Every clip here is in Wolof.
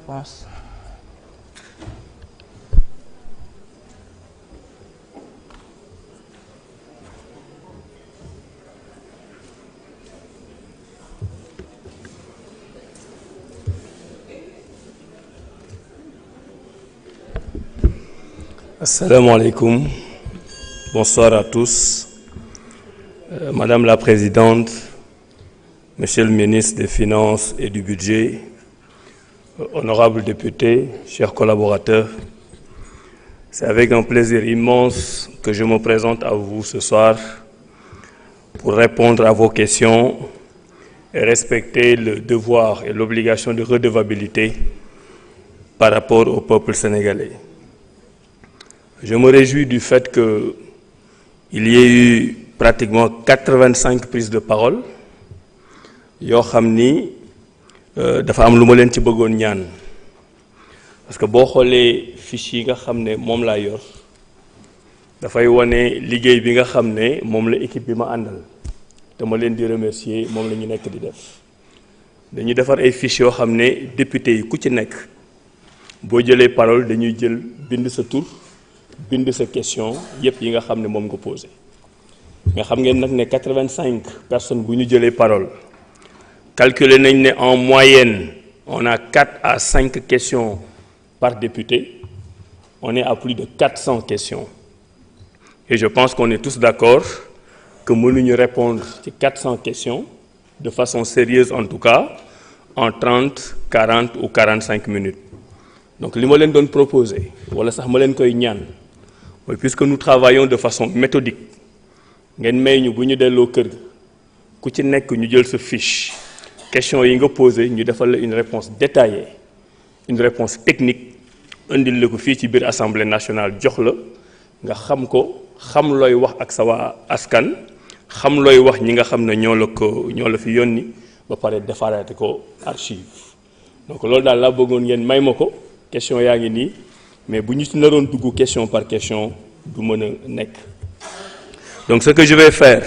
réponse. Assalamu alaikum. Bonsoir à tous. Madame la Présidente, Monsieur le Ministre des Finances et du Budget, honorables députés, chers collaborateurs, c'est avec un plaisir immense que je me présente à vous ce soir pour répondre à vos questions et respecter le devoir et l'obligation de redevabilité par rapport au peuple sénégalais. Je me réjouis du fait qu'il y ait eu pratiquement 85 prises de parole yoo xam ni dafa am lu ma leen ci bëggoon ñaan parce que boo xoolee fiche yi nga xam ne moom laa yor dafay wane liggéey bi nga xam ne moom la équipe bi ma àndal te ma leen di remercier moom la ñu nekk di def dañuy defar ay fiches yoo xam ne député yi ku ci nekk boo jëlee parole dañuy jël bind sa tur bind sa question yépp yi nga xam ne moom nga posé nga xam ngeen nag ne 85 personnes bu ñu jëlee parole calculer nañ ne en moyenne on a 4 à 5 questions par député, on est à plus de 400 questions et je pense qu'on est tous d'accord que mënuñu répondre ci 400 questions de façon sérieuse en tout cas en 30, 40 ou 45 minutes. Donc li ma leen doon proposer wala sax ma leen koy ñaan mooy puisque nous travaillons de façon méthodique ngeen may ñu bu ñu delloo kër ku ci nekk ñu jël sa fiche question yi nga posé ñu defal la une réponse détaillée une réponse technique indil la ko fii ci biir Assemblée nationale jox la nga xam ko xam looy wax ak sa waa askan xam looy wax ñi nga xam ne ñoo la fi yónni ba pare defaraate ko archive donc loolu daal laa bëggoon ngeen may ma ko question yaa ngi nii mais bu ñu ci naroon dugg question par question du mën a nekk. Donc ce que je vais faire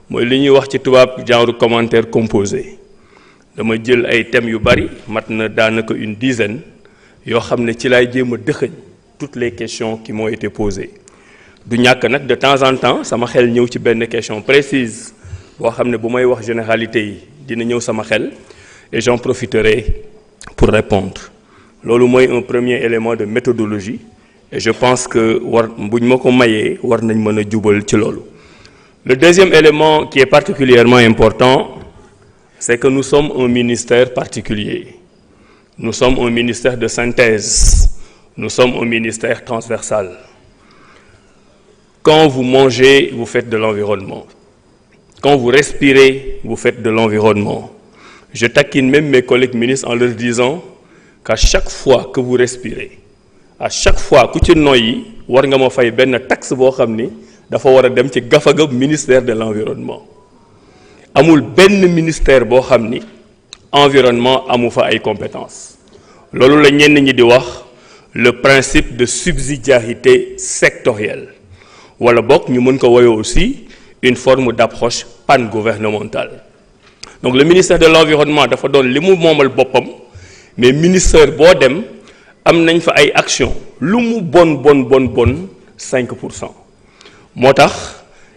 mooy li ñuy wax ci tubaab genre commentaire composé dama jël ay thèmes yu bari mat na daanaka une dizaine yoo xam ne ci laay jéem a dëxëñ toutes les questions qui m'ont été posées du ñàkk nag de temps en temps sama xel ñëw ci benn question précise boo xam ne bu may wax généralité yi dina ñëw sama xel et j'en profiterai pour répondre loolu mooy un premier élément de méthodologie et je pense que buñ ma ko mayee war nañ mën a jubal ci loolu. Le deuxième élément qui est particulièrement important c'est que nous sommes un ministère particulier. Nous sommes un ministère de synthèse. Nous sommes un ministère transversal. Quand vous mangez, vous faites de l'environnement. Quand vous respirez, vous faites de l'environnement. Je taquine même mes collègues ministres en leur disant qu'à chaque fois que vous respirez, à chaque fois ku ci noyyi war nga ma fay benn taxe boo xam ni dafa war a dem ci gafaga ministère de l'environnement. amul benn ministère boo xam ni environnement amu fa ay compétences loolu la ñenn ñi di wax le principe de subsidiarité sectorielle wala bokk ñu mën ko woyoo aussi une forme d'approche pan-gouvernementale. Donc le ministère de l'environnement dafa doon li mu moomal boppam mais ministère boo dem am nañ fa ay actions lu mu bon 5%. moo tax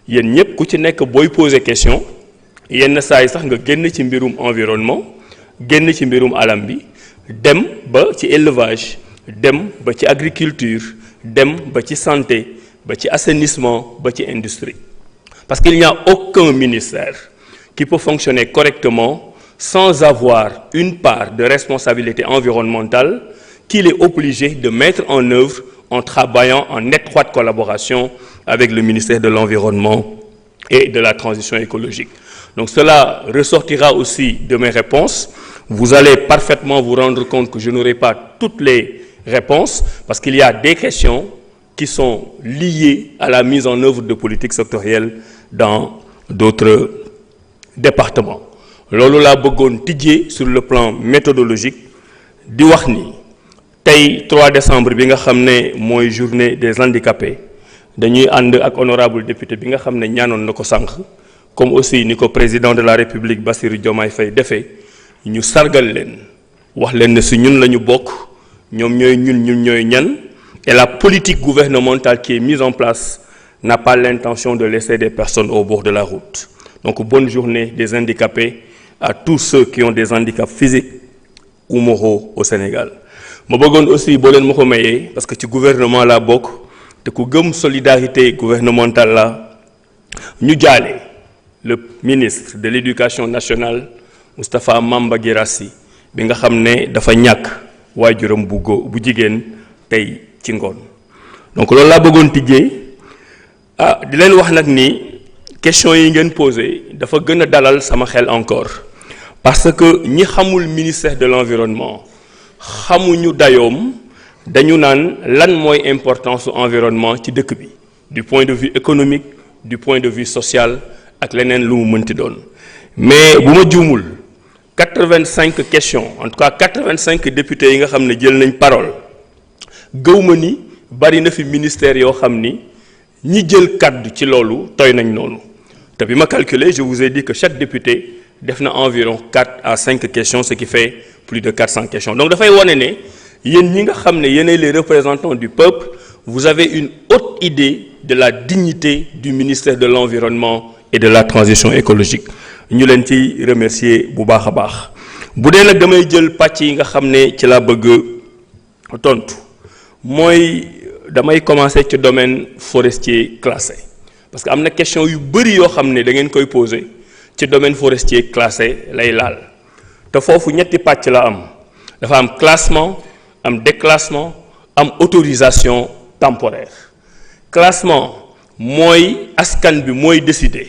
yéen ñëpp ku ci nekk booy poser question yenn saa yi sax nga génn ci mbirum environnement génn ci mbirum alam bi dem ba ci élevage dem ba ci agriculture dem ba ci santé ba ci assainissement ba ci industrie parce qu'il n'y a aucun ministère qui peut fonctionner correctement sans avoir une part de responsabilité environnementale qu'il est obligé de mettre en œuvre en travaillant en étroite collaboration avec le ministère de l'Environnement et de la Transition écologique. Donc cela ressortira aussi de mes réponses. Vous allez parfaitement vous rendre compte que je n'aurai pas toutes les réponses parce qu'il y a des questions qui sont liées à la mise en œuvre de politiques sectorielles dans d'autres départements. loolu laa bëggoon tijjee sur le plan méthodologique di wax ni tey 3 décembre bi nga xam ne mooy journée des handicapés dañuy ànd ak honorable député bi nga xam ne ñaanoon na ko sànq comme aussi ni ko président de la République Bassirou Diomaye Faye defee ñu sargal leen wax leen ne si ñun la ñu bokk ñoom ñooy ñun ñooy ñan, et la politique gouvernementale qui est mise en place n'a pas l'intention de laisser des personnes au bord de la route. Donc bonne journée des handicapés à tous ceux qui ont des handicaps physiques ou moraux au Sénégal. ma bëggoon aussi boo leen ma ko mayee parce que ci gouvernement laa bokk te ku gëm solidarité gouvernementale la ñu jaale le ministre de l'éducation nationale Moustapha Mamba Guirassy bi nga xam ne dafa ñàkk waajuram bu jigéen tey ci ngoon. donc loolu laa bëggoon tijjee di leen wax nag ni question yi ngeen posé dafa gën a dalal sama xel encore parce que ñi xamul ministère de l'environnement xamuñu dayoom dañu naan lan mooy importance su environnement ci dëkk bi du point de vue économique du point de vue social ak leneen lu mu mënti doon mais bu ma juumul 85 questions en tout cas 85 députés yi nga xam ne jël nañ parole gëwma ni bari na fi ministère yoo xam ni ñi jël kaddu ci loolu toy nañ noonu te bi ma calculer je vous ai dit que chaque député def na environ 4 à 5 questions ce qui fait plus de 400 questions donc dafay wane ne yéen ñi nga xam ne yéenay les représentants du peuple vous avez une haute idée de la dignité du ministère de l'environnement et de la transition écologique ñu leen ciy remercier bu baax a baax bu dee nag damay jël pàcc yi nga xam ne ci laa bëgg tontu mooy damay commencer ci domaine forestier classé parce que am na question yu bëri yoo xam ne da ngeen koy poser ci domaine forestier classé lay laal te foofu ñetti pàcc la am dafa am classement am déclassement am autorisation temporaire classement mooy askan bi mooy décider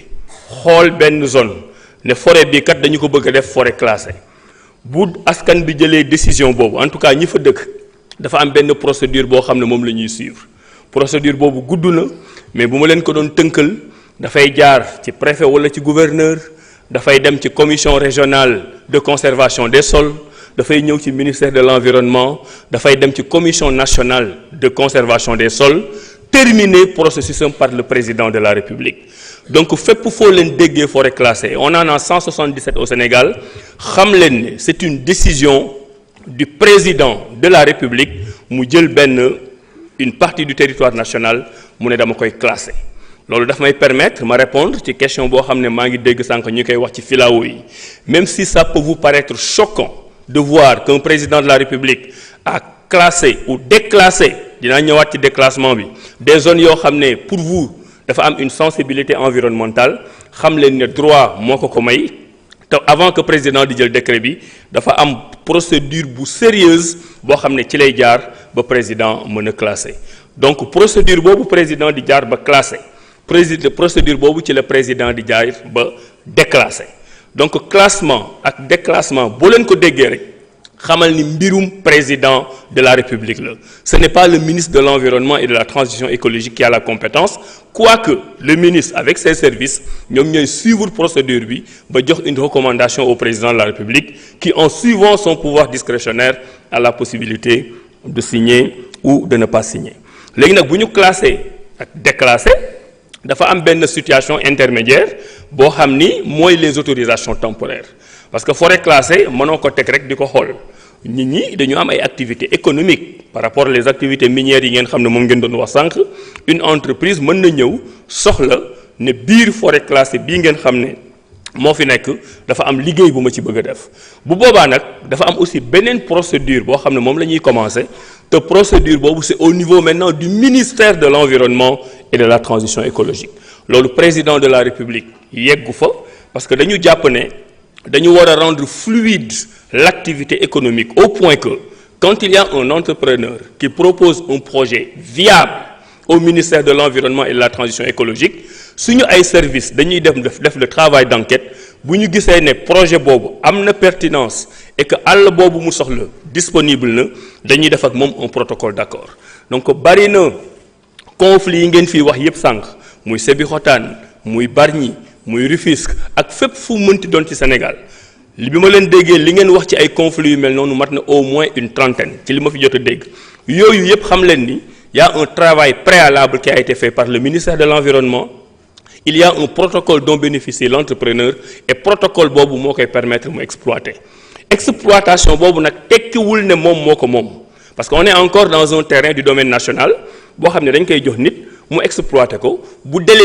xool benn zone ne forêt bi kat dañu ko bëgg a def forêt classée bu askan bi jëlee décision boobu en tout cas ñi fa dëkk dafa am benn procédure boo xam ne moom la ñuy suivre procédure boobu gudd na mais bu ma leen ko doon tënkal dafay jaar ci préfet wala ci gouverneur dafay dem ci commission régionale de conservation des sols dafay ñëw ci ministère de l'environnement dafay dem ci commission nationale de conservation des sols terminé processus par le président de la République donc fépp foo leen déggee forêt classée on en a 177 au Sénégal xam leen ne c'est une décision du président de la République mu jël une partie du territoire national mu ne dama koy classé loolu daf may permettre ma répondre ci question boo xam ne maa ngi dégg sànq ñu koy wax ci filao yi même si ça peut vous paraître choquant de voir qu'un président de la République a classé ou déclassé dinaa ñëwaat ci déclassement bi des zones yoo xam ne pour vous dafa am une sensibilité environnementale xam leen ne droit moo ko may te avant que président di jël décret bi dafa am procédure bu sérieuse boo xam ne ci lay jaar ba président mën a classé donc procédure boobu président di jaar ba classé procédure boobu ci la président di jaar ba déclassé donc classement ak déclassement boo leen ko déggee rek xamal ni mbirum président de la République la ce n'est pas le ministre de l'environnement et de la transition écologique qui a la compétence quoique le ministre avec ses services ñoom ñooy suivre procédure bi ba jox une recommandation au président de la République qui en suivant son pouvoir discrétionnaire a la possibilité de signer ou de ne pas signer léegi nag bu ñu classé ak déclassé dafa am benn situation intermédiaire boo xam ni mooy les autorisations temporaires parce que forêt classée mënoo ko teg rek di ko xool nit ñi dañu am ay activités économiques par rapport les activités minières yi ngeen xam ne moom ngeen doon wax sànq une entreprise mën na ñëw soxla ne biir forêt classée bii ngeen xam ne moo fi nekk dafa am liggéey bu ma ci bëgg a def bu boobaa nag dafa am aussi beneen procédure boo xam ne moom la ñuy commencer te procédure boobu c'est au niveau maintenant du ministère de l'environnement et de la transition écologique loolu président de la République yeggu fa parce que dañu jàpp ne dañu war a rendre fluide l'activité économique au point que quand il y a un entrepreneur qui propose un projet viable au ministère de l'environnement et de la transition écologique suñu ay services dañuy def le travail d'enquête bu ñu gisee ne projet boobu am na pertinence et que àll boobu mu soxla disponible na dañuy def ak moom un protocole d'accord donc bari na conflit yi ngeen fii wax yépp sànq muy Sébikotane muy Bargny muy Rufisque ak fépp fu mënti doon ci Sénégal li bi ma leen déggee li ngeen wax ci ay conflits yu mel noonu mat na au moins une trentaine ci li ma fi jot a dégg yooyu yépp xam leen ni y a un travail préalable qui a été fait par le ministère de l'environnement il y a un protocole dont bénéficie l'entrepreneur et protocole boobu moo koy permettre mu exploiter exploitation boobu nag tekkiwul ne moom moo ko moom parce que on est encore dans un terrain du domaine national boo xam ne dañ koy jox nit mu exploiter ko bu délai